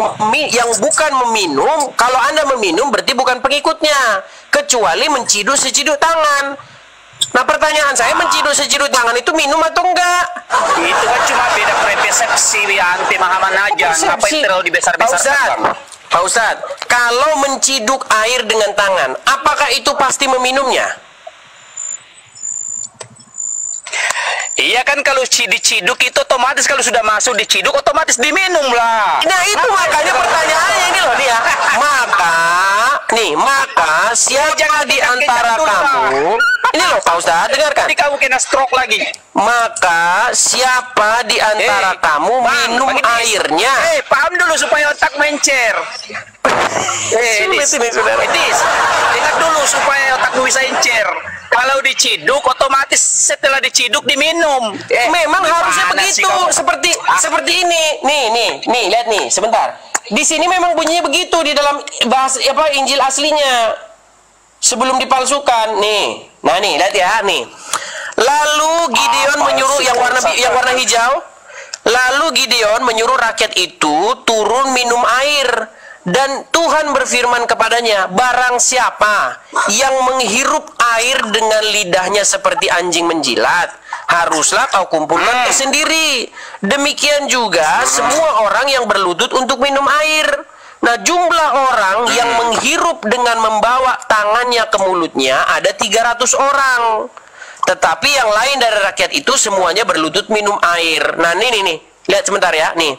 bukan meminum, kalau Anda meminum berarti bukan pengikutnya, kecuali menciduk seciduk tangan. Nah pertanyaan saya, menciduk seciduk tangan itu minum atau enggak? Itu kan cuma beda persepsi ya, pemahaman aja. Apa yang terlalu dibesar-besarkan? Pak Ustadz, kalau menciduk air dengan tangan, apakah itu pasti meminumnya? Iya kan, kalau diciduk itu otomatis, kalau sudah masuk diciduk otomatis diminum lah. Nah itu makanya pertanyaannya ini loh dia. Maka siapa di antara kamu? Ini loh Pak Ustadz, dengarkan. Nanti kamu kena stroke lagi. Maka siapa di antara kamu minum airnya? Paham dulu supaya otak mencer. Edis, ingat dulu supaya otakmu bisa encer. Kalau diciduk, otomatis setelah diciduk diminum. Memang harusnya begitu. Seperti ini. Nih, lihat nih, sebentar. Di sini memang bunyinya begitu di dalam Injil aslinya. Sebelum dipalsukan, nih. Nah, nih, lihat ya, nih. Lalu Gideon menyuruh yang warna hijau. Lalu Gideon menyuruh rakyat itu turun minum air. Dan Tuhan berfirman kepadanya, barang siapa yang menghirup air dengan lidahnya seperti anjing menjilat, haruslah kau kumpulkan sendiri. Demikian juga semua orang yang berlutut untuk minum air. Nah, jumlah orang yang menghirup dengan membawa tangannya ke mulutnya ada 300 orang. Tetapi yang lain dari rakyat itu semuanya berlutut minum air. Nah, nih. Lihat sebentar ya, nih.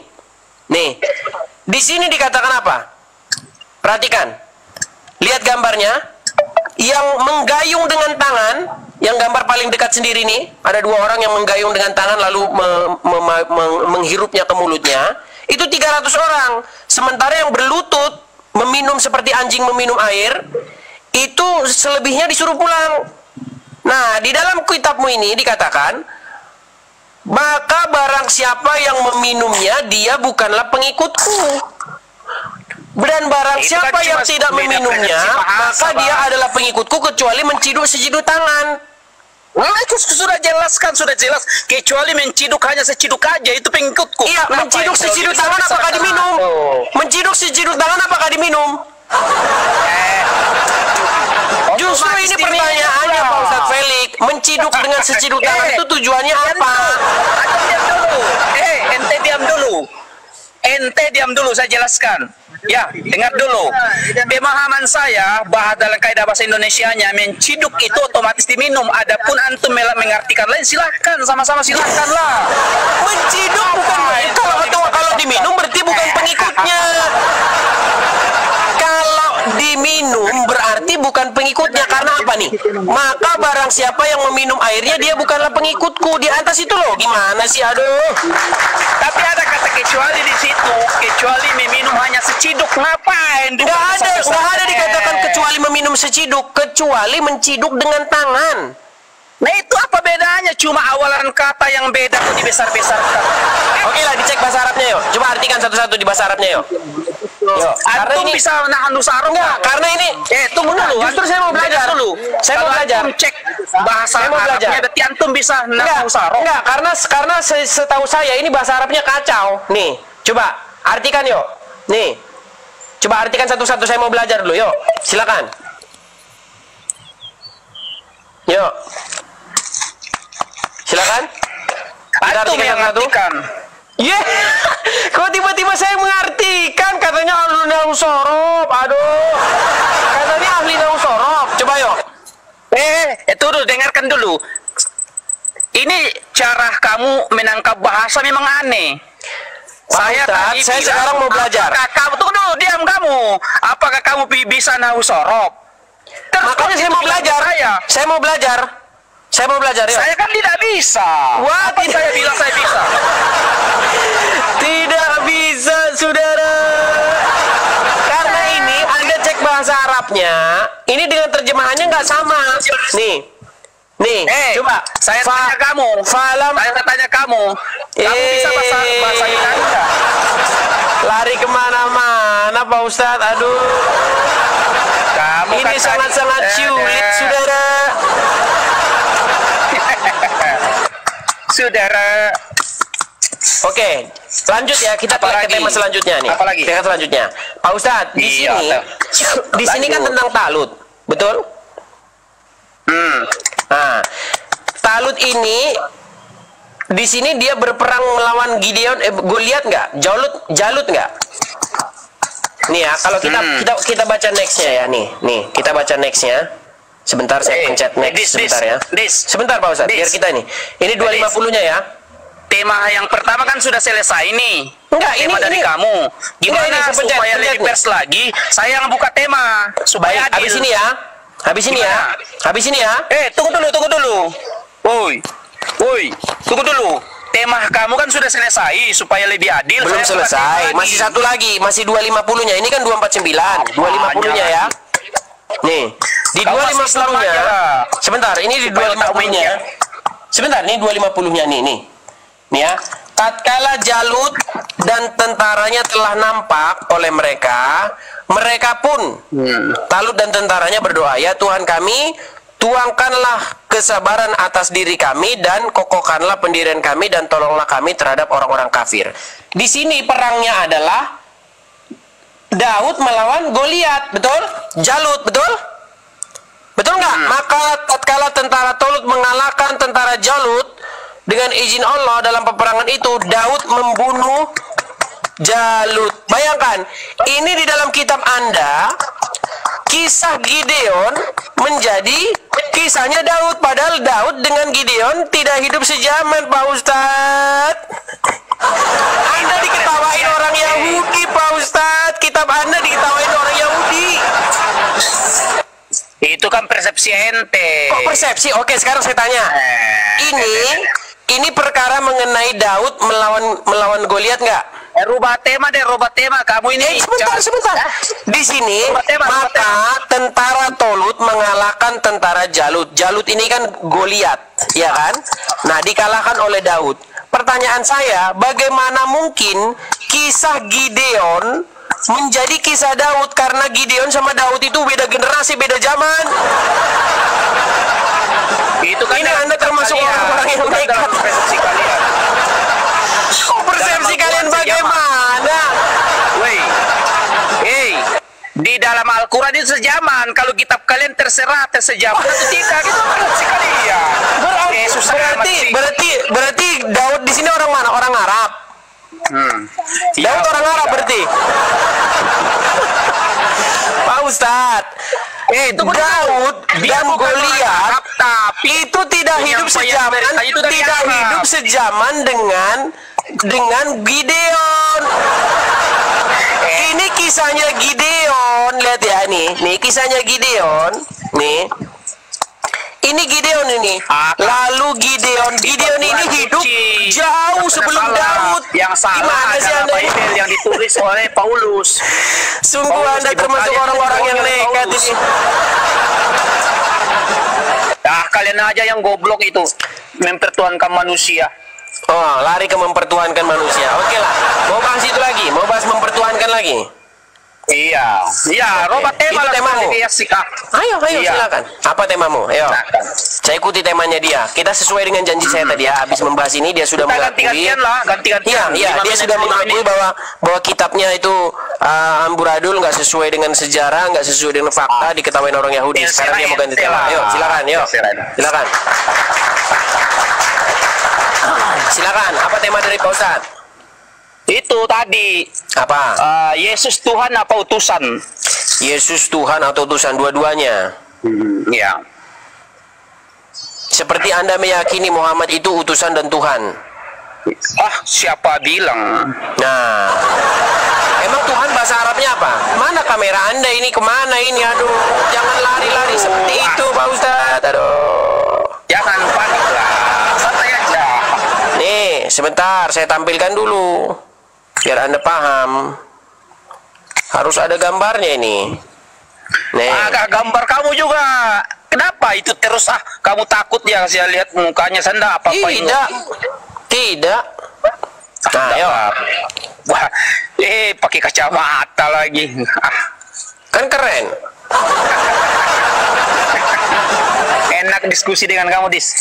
Di sini dikatakan apa? Perhatikan. Lihat gambarnya. Yang menggayung dengan tangan, yang gambar paling dekat sendiri nih, ada dua orang yang menggayung dengan tangan lalu menghirupnya ke mulutnya. Itu 300 orang. Sementara yang berlutut meminum seperti anjing meminum air, itu selebihnya disuruh pulang. Nah, di dalam kitabmu ini dikatakan, maka barang siapa yang meminumnya, dia bukanlah pengikutku. Dan barang siapa yang tidak meminumnya, maka dia adalah pengikutku kecuali menciduk seciduk tangan. Nah, itu sudah jelas. Kecuali menciduk hanya seciduk aja, itu pengikutku. Iya, menciduk seciduk tangan apakah diminum? Menciduk seciduk tangan apakah diminum? Justru ini pertanyaannya Pak Ustadz Felix. Menciduk dengan seciduk tangan itu tujuannya apa? Ente diam dulu, saya jelaskan. Ya, dengar dulu. Pemahaman saya bahwa dalam kaidah bahasa Indonesianya menciduk itu otomatis diminum. Adapun antum mengartikan lain, silahkan, sama-sama silahkanlah. Menciduk bukan kalau diminum berarti bukan pengikutnya. Kalau diminum berarti bukan pengikutnya. maka barang siapa yang meminum airnya dia bukanlah pengikutku. Di atas itu loh, gimana sih, aduh. Tapi ada kata kecuali di situ, kecuali meminum hanya seciduk. Ngapain? Nggak ada dikatakan kecuali meminum seciduk, kecuali menciduk dengan tangan. Nah itu apa bedanya? Cuma awalan kata yang beda kok dibesar-besarkan. Oke lah, dicek bahasa Arabnya yuk. Coba artikan satu-satu di bahasa Arabnya yuk. Yuk, Antum bisa nahan sarung enggak, karena ini tunggu dulu. Justru saya mau belajar dulu. Saya mau belajar. Antum cek bahasa Arabnya, berarti antum bisa nahan sarung. Enggak, karena setahu saya ini bahasa Arabnya kacau. Nih, coba artikan yuk. Nih. Coba artikan satu-satu, saya mau belajar dulu. Yuk, silakan. Yuk. Silakan. Antum yang artikan. Yeah. Kok tiba-tiba saya mengartikan? Katanya ahli nahwu sorob. Aduh. Katanya ahli nahwu sorob. Coba yuk. Itu dulu, dengarkan dulu. Ini cara kamu menangkap bahasa memang aneh. Saya sekarang mau belajar. Kamu tunggu dulu, diam kamu. Apakah kamu bisa nahwu sorob? Makanya saya mau belajar. Saya mau belajar. Saya mau belajar ya. Saya kan tidak bisa. Wah, apa saya bilang saya bisa? Tidak bisa, saudara. Karena ini Anda cek bahasa Arabnya, ini dengan terjemahannya nggak sama. Nih, coba. Saya tanya kamu. Saya tanya kamu. Kamu bisa bahasa Italia? Lari kemana-mana, Pak Ustadz. Aduh. Kamu ini sangat-sangat sulit, saudara. Saudara. Oke, lanjut ya, kita ke tema selanjutnya nih. Apalagi? Tema selanjutnya. Pak Ustadz, di sini kan tentang Talut, betul? Nah, Talut ini di sini dia berperang melawan Gideon, Goliat nggak? Jalut nggak? Nih ya, kalau kita baca nextnya ya, nih kita baca nextnya. Sebentar saya pencet next sebentar ya. Sebentar Pak Ustadz, biar kita ini 250-nya ya. Tema yang pertama kan sudah selesai nih. Enggak, tema dari kamu. Gimana supaya lebih pers lagi? Saya yang buka tema supaya adil. Habis ini ya. Tunggu dulu. Woi, tunggu dulu. Tema kamu kan sudah selesai supaya lebih adil. Belum selesai, masih satu lagi, masih 250-nya. Ini kan 249, 250-nya ya. Nih, di 250-nya. Sebentar, ini di 250-nya. Sebentar, ini 250-nya nih. Nih ya. Tatkala Jalut dan tentaranya telah nampak oleh mereka pun Talut dan tentaranya berdoa, ya Tuhan kami, tuangkanlah kesabaran atas diri kami dan kokohkanlah pendirian kami dan tolonglah kami terhadap orang-orang kafir. Di sini perangnya adalah Daud melawan Goliat, betul? Jalut, betul? Betul nggak? Maka tatkala tentara Talut mengalahkan tentara Jalut dengan izin Allah dalam peperangan itu, Daud membunuh Jalut. Bayangkan, ini di dalam kitab Anda, kisah Gideon menjadi kisahnya Daud. Padahal Daud dengan Gideon tidak hidup sejaman, Pak Ustadz. Anda diketawain orang Yahudi, Pak Ustadz. Kitab Anda diketawain orang Yahudi. Itu kan persepsi ente. Kok persepsi? Oke, sekarang saya tanya. Ini perkara mengenai Daud melawan Goliat nggak? Rubah tema. Kamu ini. Sebentar. Di sini maka tentara Tolut mengalahkan tentara Jalut. Jalut ini kan Goliat, ya kan? Nah, dikalahkan oleh Daud. Pertanyaan saya, bagaimana mungkin kisah Gideon menjadi kisah Daud? Karena Gideon sama Daud itu beda generasi, beda zaman. Itu kan ini Anda termasuk orang-orang yang nekat. Persepsi kalian. Persepsi kalian bagaimana? Di dalam Al-Quran itu sejaman. Kalau kitab kalian terserah sejaman atau tidak, itu persepsi kalian. Berarti Daud di sini orang mana? Orang Arab. Daud orang Arab berarti. Pak Ustadz, Daud dan Goliat itu tidak hidup sejaman dengan Gideon. Ini kisahnya Gideon, lihat ya nih kisahnya Gideon, nih. Ini Gideon ini. Lalu Gideon ini hidup jauh sebelum Daud. Yang salah Gimana sih adalah Anda ini? Bible yang ditulis oleh Paulus. Sungguh Paulus Anda termasuk dibekali orang-orang yang oleh nekat Paulus. ini. Nah, kalian aja yang goblok itu mempertuhankan manusia. Oh, lari ke mempertuhankan manusia. Oke lah. Mau bahas itu lagi? Mau bahas mempertuhankan lagi? Iya, Robert tema Itu lah temamu. Ayo, Iya. silakan. Apa temamu? Ayo. Silakan. Saya ikuti temanya dia. Kita sesuai dengan janji saya tadi ya. Habis membahas ini dia sudah Kita mengakui. ganti-gantian lah, ganti-gantian. Iya, 5 dia menit, sudah 5 mengakui menit. bahwa kitabnya itu amburadul, nggak sesuai dengan sejarah, nggak sesuai dengan fakta, diketahui orang Yahudi. Sekarang dia mau ganti tema. Ayo, silakan, yuk. Silakan. Silakan. Apa tema dari Pak Ustadz? Itu tadi Apa? Yesus Tuhan apa utusan? Yesus Tuhan atau utusan dua-duanya? Iya. Seperti Anda meyakini Muhammad itu utusan dan Tuhan. Siapa bilang? Nah, emang Tuhan bahasa Arabnya apa? Mana kamera Anda ini? Kemana ini? Aduh, jangan lari-lari seperti itu, Pak Ustadz. Aduh. Jangan panik lah, santai aja. Nih, sebentar, saya tampilkan dulu. Biar Anda paham. Harus ada gambarnya ini. Nih. Agak gambar kamu juga. Kenapa itu terus kamu takut ya saya lihat mukanya Sanda apa-apain. Tidak. Nah, ayo. Wah, pakai kacamata lagi. Kan keren. Enak diskusi dengan kamu, Dis.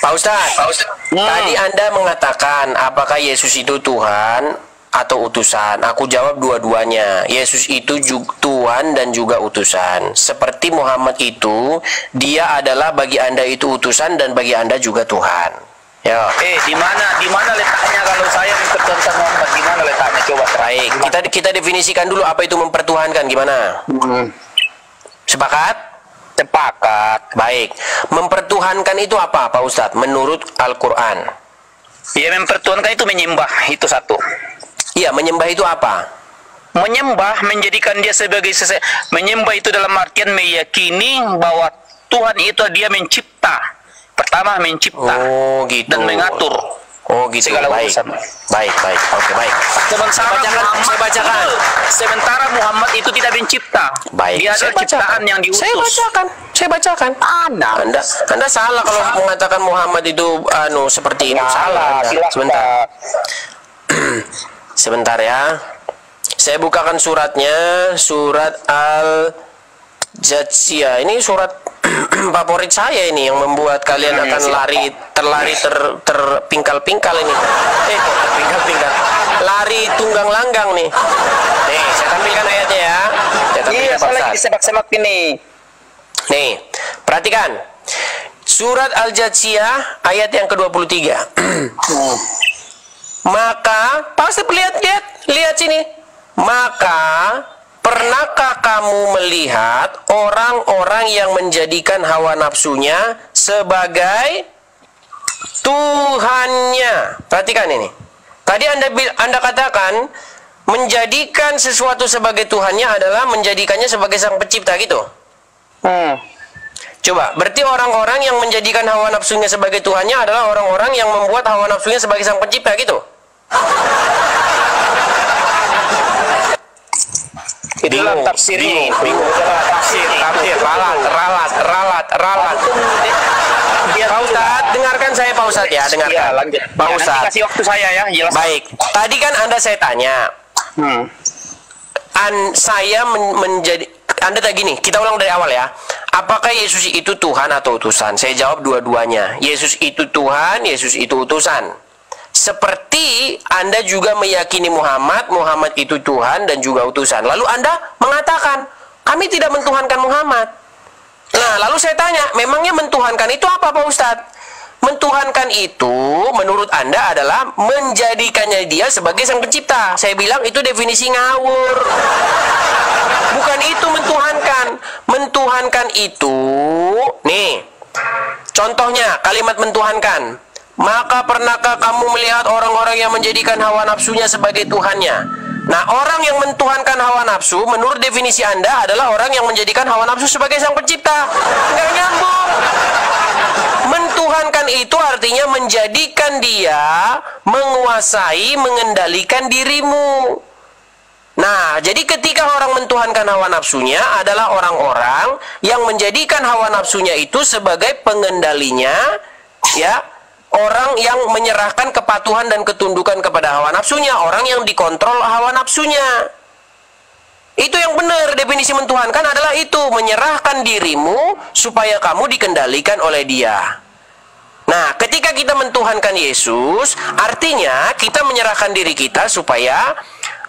Pak Ustadz, tadi Anda mengatakan apakah Yesus itu Tuhan atau utusan? Aku jawab dua-duanya. Yesus itu Tuhan dan juga utusan. Seperti Muhammad itu, dia adalah bagi Anda itu utusan dan bagi Anda juga Tuhan. Ya. Di mana letaknya kalau saya mempertuhankan Muhammad? Di mana letaknya? Coba. Baik, kita definisikan dulu apa itu mempertuhankan, gimana? Sepakat? Sepakat. Baik. Mempertuhankan itu apa, Pak Ustadz? Menurut Al-Quran. Ya, mempertuhankan itu menyembah, itu satu. Iya, menyembah itu apa? Menyembah, menjadikan dia sebagai menyembah itu dalam artian meyakini bahwa Tuhan itu dia mencipta. Pertama mencipta. Oh, gitu. Dan mengatur. Oh, gitu. Segala Baik. urusan. Baik. Oke, baik. Saya bacakan. Sementara Muhammad itu tidak mencipta. Baik. Dia adalah ciptaan yang diutus. Saya bacakan. Anda salah kalau mengatakan Muhammad itu seperti itu. Salah. Anda. Sebentar ya. Saya bukakan suratnya, surat Al-Jatsiyah. Ini surat favorit saya ini yang membuat kalian akan terpingkal-pingkal ini. Terpingkal-pingkal. Lari tunggang langgang nih. Nih, saya tampilkan ayatnya ya. Iya, saya lagi semak-semak ini. Nih, perhatikan. Surat Al-Jatsiyah ayat yang ke-23. Maka, pasti lihat sini. Maka, pernahkah kamu melihat orang-orang yang menjadikan hawa nafsunya sebagai Tuhannya? Perhatikan ini. Tadi Anda katakan menjadikan sesuatu sebagai Tuhannya adalah menjadikannya sebagai sang pencipta gitu. Coba, berarti orang-orang yang menjadikan hawa nafsunya sebagai Tuhannya adalah orang-orang yang membuat hawa nafsunya sebagai sang pencipta gitu. Itulah tafsirnya. Bingung. Tafsir, ralat. Pak Ustadz, dengarkan saya Pak Ustadz ya, dengarkan. Ya, lanjut. Pak Ustadz. Nanti kasih waktu saya ya, jelas. Baik, tadi kan saya tanya. Anda tak gini, kita ulang dari awal ya. Apakah Yesus itu Tuhan atau utusan? Saya jawab dua-duanya. Yesus itu Tuhan, Yesus itu utusan. Seperti Anda juga meyakini Muhammad itu Tuhan dan juga utusan. Lalu Anda mengatakan, kami tidak mentuhankan Muhammad. Nah, lalu saya tanya, memangnya mentuhankan itu apa Pak Ustadz? Mentuhankan itu menurut Anda adalah menjadikannya dia sebagai sang pencipta. Saya bilang itu definisi ngawur. Bukan itu mentuhankan. Mentuhankan itu, nih, contohnya kalimat mentuhankan. Maka pernahkah kamu melihat orang-orang yang menjadikan hawa nafsunya sebagai Tuhannya? Nah, orang yang mentuhankan hawa nafsu, menurut definisi Anda, adalah orang yang menjadikan hawa nafsu sebagai sang pencipta. Nggak nyambung. Mentuhankan itu artinya menjadikan dia menguasai, mengendalikan dirimu. Nah, jadi ketika orang mentuhankan hawa nafsunya adalah orang-orang yang menjadikan hawa nafsunya itu sebagai pengendalinya, ya, orang yang menyerahkan kepatuhan dan ketundukan kepada hawa nafsunya, orang yang dikontrol hawa nafsunya. Itu yang benar, definisi mentuhankan adalah itu, menyerahkan dirimu supaya kamu dikendalikan oleh dia. Nah, ketika kita mentuhankan Yesus, artinya kita menyerahkan diri kita supaya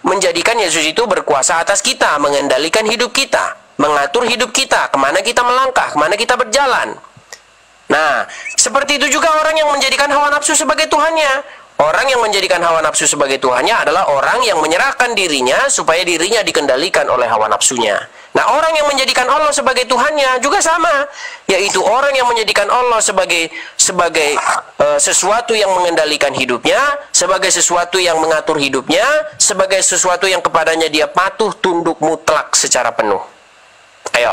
menjadikan Yesus itu berkuasa atas kita, mengendalikan hidup kita, mengatur hidup kita, kemana kita melangkah, kemana kita berjalan. Nah, seperti itu juga orang yang menjadikan hawa nafsu sebagai Tuhannya. Orang yang menjadikan hawa nafsu sebagai Tuhannya adalah orang yang menyerahkan dirinya supaya dirinya dikendalikan oleh hawa nafsunya. Nah, orang yang menjadikan Allah sebagai Tuhannya juga sama, yaitu orang yang menjadikan Allah sebagai sesuatu yang mengendalikan hidupnya, sebagai sesuatu yang mengatur hidupnya, sebagai sesuatu yang kepadanya dia patuh tunduk mutlak secara penuh. Ayo.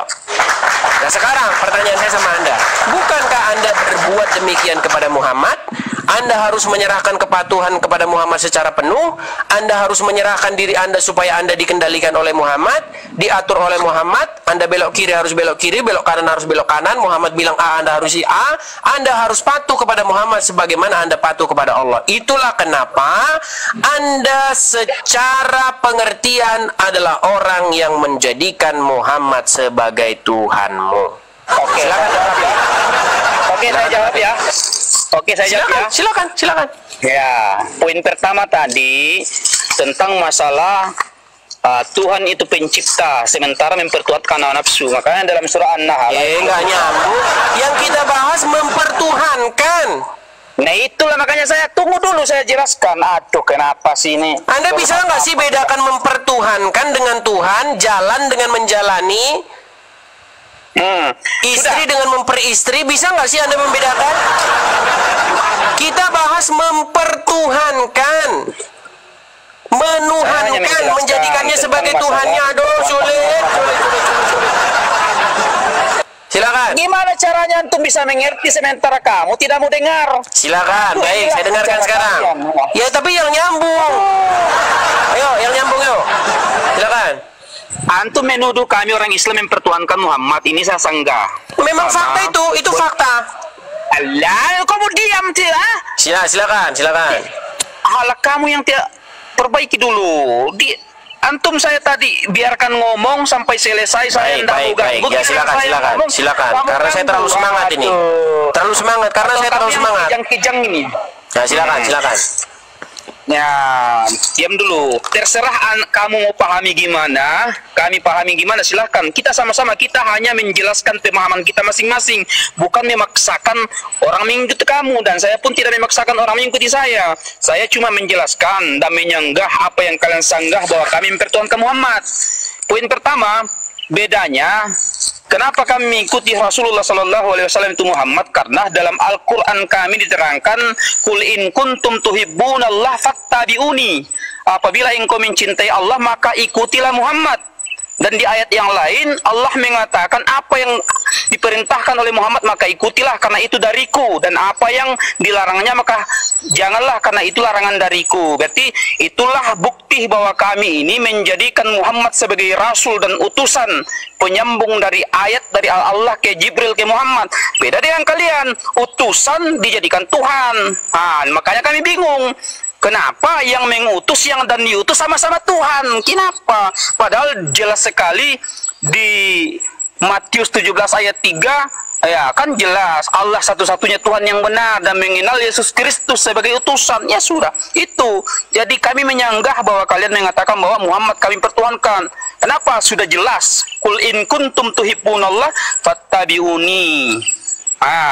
Nah, sekarang pertanyaan saya sama Anda, bukankah Anda berbuat demikian kepada Muhammad? Anda harus menyerahkan kepatuhan kepada Muhammad secara penuh. Anda harus menyerahkan diri Anda supaya Anda dikendalikan oleh Muhammad, diatur oleh Muhammad. Anda belok kiri harus belok kiri, belok kanan harus belok kanan. Muhammad bilang A, Anda harus A. Anda harus patuh kepada Muhammad sebagaimana Anda patuh kepada Allah. Itulah kenapa Anda secara pengertian adalah orang yang menjadikan Muhammad sebagai Tuhanmu. Oke, silakan jawab ya. Oke, saya jawab ya. Oke, saya jawab ya. Silakan. Ya, poin pertama tadi tentang masalah Tuhan itu pencipta sementara mempertuhankan hawa nafsu. Makanya dalam surah An-Nahl. Nggak nyambung. Yang kita bahas mempertuhankan. Nah, itulah makanya saya tunggu dulu saya jelaskan. Aduh, kenapa sih ini? Anda bisa nggak sih bedakan mempertuhankan dengan Tuhan, jalan dengan menjalani? Istri dengan memperistri, bisa nggak sih Anda membedakan? Kita bahas mempertuhankan, menuhankan, menjadikannya sebagai Tuhannya. Aduh, sulit. Silakan. Gimana caranya antum bisa mengerti sementara kamu tidak mau dengar? Silakan. Baik, saya dengarkan sekarang. Ya, tapi yang nyambung. Ayo, yang nyambung yuk. Silakan. Antum menuduh kami orang Islam mempertuhankan Muhammad, ini saya sanggah. Memang fakta itu fakta. Alah, kamu diam tidak? Silakan. Halak kamu yang tidak perbaiki dulu. Antum saya tadi biarkan ngomong sampai selesai. Saya tidak ganggu. Ya, silakan. Karena saya terlalu semangat ini. Terlalu semangat karena saya terlalu semangat. Yang kejang ini. Ya, silakan. Ya, diam dulu. Terserah kamu mau pahami gimana, kami pahami gimana, silahkan. Kita sama-sama, kita hanya menjelaskan pemahaman kita masing-masing, bukan memaksakan orang mengikuti kamu, dan saya pun tidak memaksakan orang mengikuti saya. Saya cuma menjelaskan dan menyanggah apa yang kalian sanggah bahwa kami mempertuhankan Muhammad. Poin pertama, bedanya kenapa kami mengikuti Rasulullah SAW itu Muhammad? Karena dalam Al-Quran kami diterangkan, Qul in kuntum tuhibbunallaha fattabi'uni. Apabila engkau mencintai Allah, maka ikutilah Muhammad. Dan di ayat yang lain, Allah mengatakan apa yang diperintahkan oleh Muhammad, maka ikutilah karena itu dariku. Dan apa yang dilarangnya, maka janganlah karena itu larangan dariku. Berarti itulah bukti bahwa kami ini menjadikan Muhammad sebagai Rasul dan utusan, penyambung dari ayat dari Allah ke Jibril ke Muhammad. Beda dengan kalian, utusan dijadikan Tuhan. Nah, makanya kami bingung. Kenapa yang mengutus dan diutus sama-sama Tuhan? Kenapa? Padahal jelas sekali di Matius 17 ayat 3, ya kan jelas Allah satu-satunya Tuhan yang benar dan mengenal Yesus Kristus sebagai utusan. Ya sudah, itu. Jadi kami menyanggah bahwa kalian mengatakan bahwa Muhammad kami pertuhankan. Kenapa? Sudah jelas. Qul in kuntum tuhibbunallaha fattabi'uni.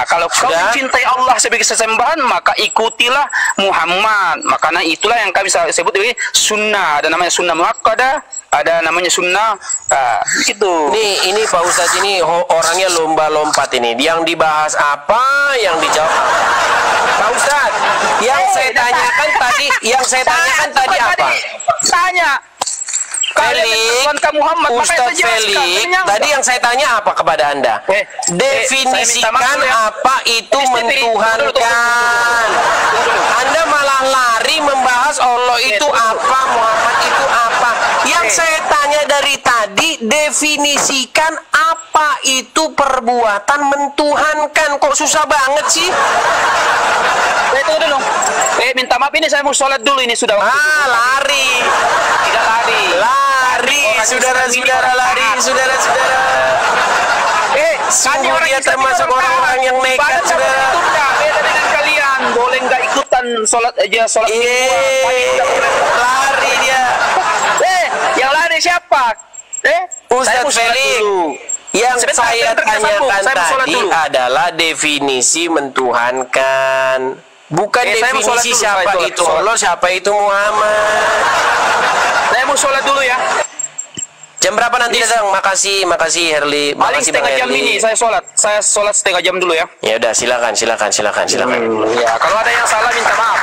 Kalau kau mencintai Allah sebagai sesembahan, maka ikutilah Muhammad. Makanya itulah yang kami sebut sebagai sunnah. Ada namanya sunnah muakkadah, ada namanya sunnah gitu. Ini Pak Ustadz ini orangnya lomba-lompat ini. Yang dibahas apa, yang dijawab Pak Ustadz, yang saya tanyakan tadi apa? Tanya. Felix, Ustadz Felix, tadi yang saya tanya apa kepada Anda? Definisikan apa itu mentuhankan. Anda malah lari membahas Allah itu apa, Muhammad itu apa. Yang saya tanya dari tadi, definisikan apa itu perbuatan mentuhankan. Kok susah banget sih? Tunggu dulu. Minta maaf, ini saya mau sholat dulu, ini sudah waktu. Lari. Tidak lari. Lari, saudara-saudara, lari, saudara-saudara. Sungguh dia termasuk orang-orang yang nekat, saudara. Beda dengan kalian, boleh nggak ikutan sholat aja, sholat lari dia. Yang lari siapa? Ustadz Felix. Yang saya tanyakan tadi adalah definisi mentuhankan, bukan definisi siapa itu Allah, siapa itu Muhammad. Saya mau sholat dulu ya. Jam berapa nanti datang? Makasih Herli. Paling Makasih setengah jam ini saya sholat. Saya sholat setengah jam dulu ya. Ya udah, silakan. Ya, kalau ada yang salah minta maaf.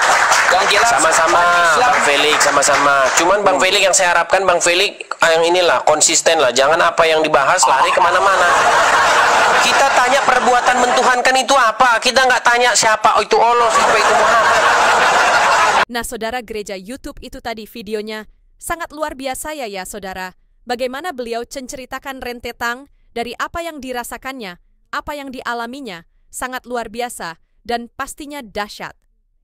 Yang jelas sama-sama Bang Felix, sama-sama. Cuman Bang Felix, yang saya harapkan Bang Felix yang inilah konsisten lah. Jangan apa yang dibahas lari kemana-mana. Kita tanya perbuatan mentuhankan itu apa. Kita nggak tanya siapa itu Allah, siapa itu Muhammad. Nah, saudara, gereja YouTube itu tadi videonya sangat luar biasa ya saudara. Bagaimana beliau menceritakan rentetan dari apa yang dirasakannya, apa yang dialaminya, sangat luar biasa dan pastinya dahsyat.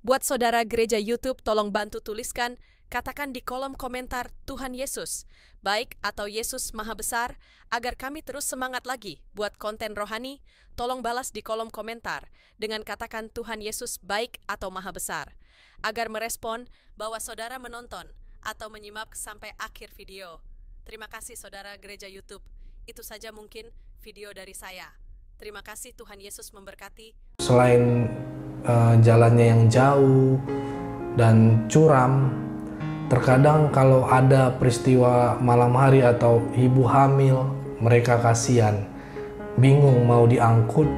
Buat saudara gereja YouTube, tolong bantu tuliskan, katakan di kolom komentar Tuhan Yesus, baik atau Yesus Maha Besar, agar kami terus semangat lagi buat konten rohani. Tolong balas di kolom komentar dengan katakan Tuhan Yesus baik atau Maha Besar, agar merespon bahwa saudara menonton atau menyimak sampai akhir video. Terima kasih saudara gereja YouTube. Itu saja mungkin video dari saya. Terima kasih, Tuhan Yesus memberkati. Selain jalannya yang jauh dan curam, terkadang kalau ada peristiwa malam hari atau ibu hamil, mereka kasihan, bingung mau diangkut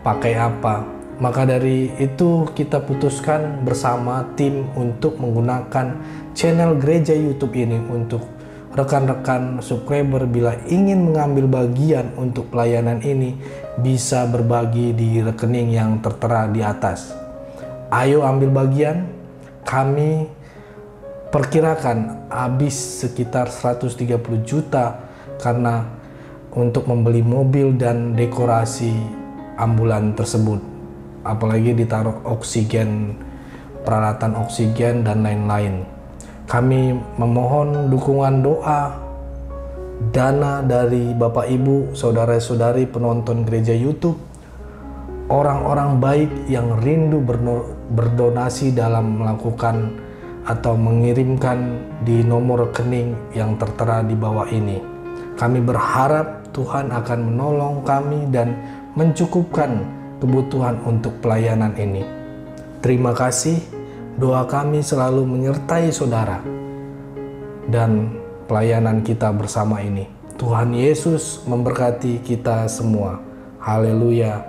pakai apa. Maka dari itu kita putuskan bersama tim untuk menggunakan channel gereja YouTube ini untuk rekan-rekan subscriber bila ingin mengambil bagian untuk pelayanan ini bisa berbagi di rekening yang tertera di atas. Ayo ambil bagian. Kami perkirakan habis sekitar 130 juta karena untuk membeli mobil dan dekorasi ambulan tersebut. Apalagi ditaruh oksigen, peralatan oksigen dan lain-lain. Kami memohon dukungan doa, dana dari Bapak Ibu, saudara-saudari penonton gereja YouTube, orang-orang baik yang rindu berdonasi dalam melakukan atau mengirimkan di nomor rekening yang tertera di bawah ini. Kami berharap Tuhan akan menolong kami dan mencukupkan kebutuhan untuk pelayanan ini. Terima kasih. Doa kami selalu menyertai saudara dan pelayanan kita bersama ini. Tuhan Yesus memberkati kita semua. Haleluya.